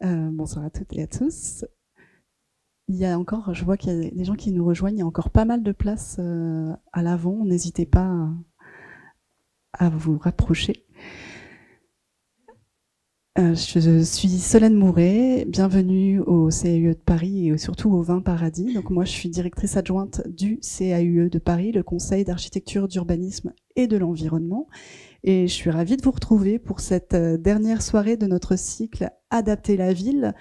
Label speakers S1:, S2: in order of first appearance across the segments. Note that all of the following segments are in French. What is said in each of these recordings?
S1: Bonsoir à toutes et à tous. Il y a encore, je vois qu'il y a des gens qui nous rejoignent, il y a encore pas mal de place à l'avant, n'hésitez pas à vous rapprocher. Je suis Solène Mouret, bienvenue au CAUE de Paris et surtout au 20 Paradis. Donc moi je suis directrice adjointe du CAUE de Paris, le Conseil d'architecture, d'urbanisme et de l'environnement. Et je suis ravie de vous retrouver pour cette dernière soirée de notre cycle Adapter la ville,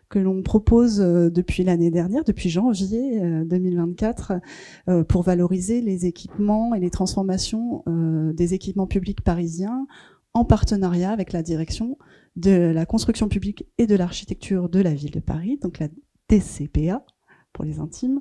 S1: que l'on propose depuis l'année dernière, depuis janvier 2024, pour valoriser les équipements et les transformations des équipements publics parisiens en partenariat avec la direction de la construction publique et de l'architecture de la ville de Paris, donc la DCPA pour les intimes.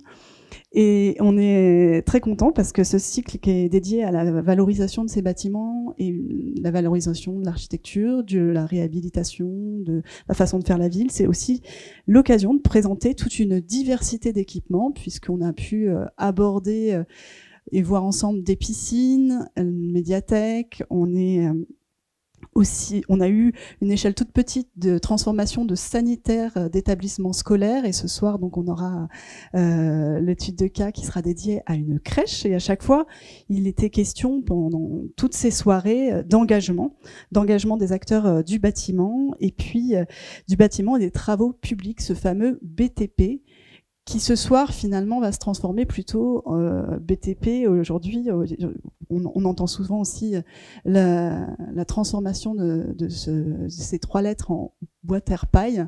S1: Et on est très content parce que ce cycle qui est dédié à la valorisation de ces bâtiments et la valorisation de l'architecture, de la réhabilitation, de la façon de faire la ville, c'est aussi l'occasion de présenter toute une diversité d'équipements, puisqu'on a pu aborder et voir ensemble des piscines, une médiathèque, on a eu une échelle toute petite de transformation de sanitaires d'établissements scolaires, et ce soir donc on aura l'étude de cas qui sera dédiée à une crèche, et à chaque fois il était question pendant toutes ces soirées d'engagement des acteurs du bâtiment, et puis du bâtiment et des travaux publics, ce fameux BTP, qui ce soir finalement va se transformer plutôt BTP. Aujourd'hui, on entend souvent aussi la transformation de ces trois lettres en boîte air paille.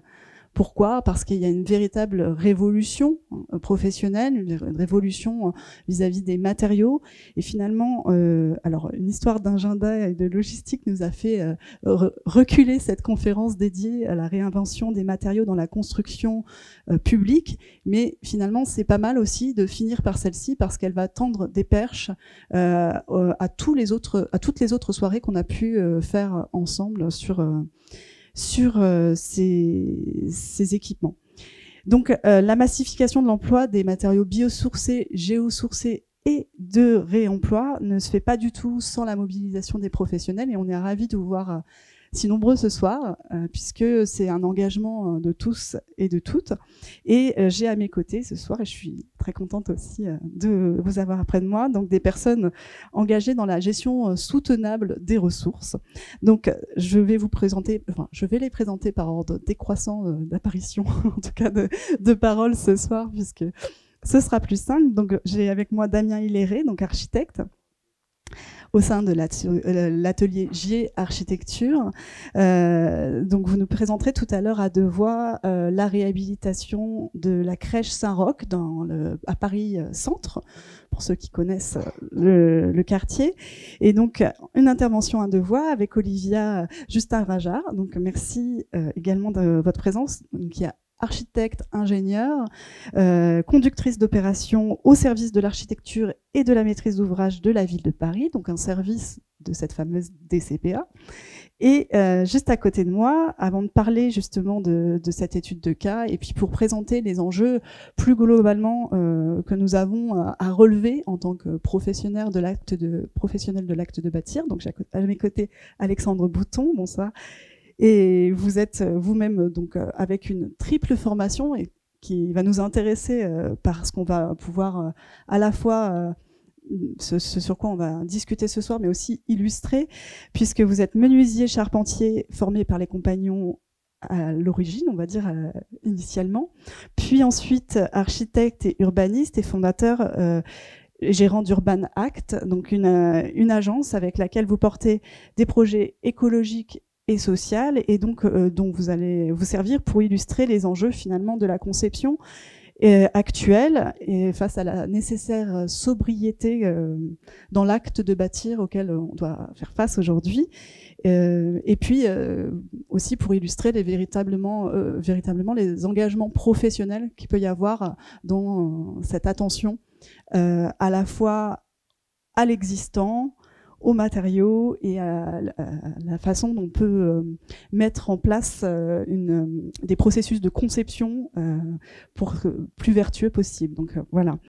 S1: Pourquoi ? Parce qu'il y a une véritable révolution professionnelle, une révolution vis-à-vis des matériaux. Et finalement, alors une histoire d'agenda et de logistique nous a fait reculer cette conférence dédiée à la réinvention des matériaux dans la construction publique. Mais finalement, c'est pas mal aussi de finir par celle-ci, parce qu'elle va tendre des perches à toutes les autres soirées qu'on a pu faire ensemble sur ces équipements. Donc la massification de l'emploi des matériaux biosourcés, géosourcés et de réemploi ne se fait pas du tout sans la mobilisation des professionnels, et on est ravis de vous voir si nombreux ce soir, puisque c'est un engagement de tous et de toutes. Et j'ai à mes côtés ce soir, et je suis très contente aussi de vous avoir près de moi, donc des personnes engagées dans la gestion soutenable des ressources. Donc je vais les présenter par ordre décroissant d'apparition, en tout cas de parole ce soir, puisque ce sera plus simple. Donc j'ai avec moi Damien Hilléré, donc architecte, au sein de l'atelier Gier Architecture. Donc vous nous présenterez tout à l'heure à deux voix la réhabilitation de la crèche Saint-Roch à Paris Centre, pour ceux qui connaissent le quartier. Et donc une intervention à deux voix avec Olivia Justin-Rajard. Donc merci également de votre présence, qui a architecte, ingénieure, conductrice d'opération au service de l'architecture et de la maîtrise d'ouvrage de la ville de Paris, donc un service de cette fameuse DCPA. Et juste à côté de moi, avant de parler justement de cette étude de cas, et puis pour présenter les enjeux plus globalement que nous avons à relever en tant que professionnels de l'acte de bâtir, donc j'ai à mes côtés Alexandre Bouton, bonsoir. Et vous êtes vous-même donc avec une triple formation, et qui va nous intéresser parce qu'on va pouvoir à la fois ce sur quoi on va discuter ce soir, mais aussi illustrer, puisque vous êtes menuisier charpentier formé par les compagnons à l'origine, on va dire initialement, puis ensuite architecte et urbaniste et fondateur gérant d'Urban Act, donc une agence avec laquelle vous portez des projets écologiques et sociale, et donc dont vous allez vous servir pour illustrer les enjeux finalement de la conception actuelle, et face à la nécessaire sobriété dans l'acte de bâtir auquel on doit faire face aujourd'hui, et puis aussi pour illustrer véritablement les engagements professionnels qu'il peut y avoir dans cette attention à la fois à l'existant, aux matériaux et à la façon dont on peut mettre en place des processus de conception pour plus vertueux possible. Donc voilà.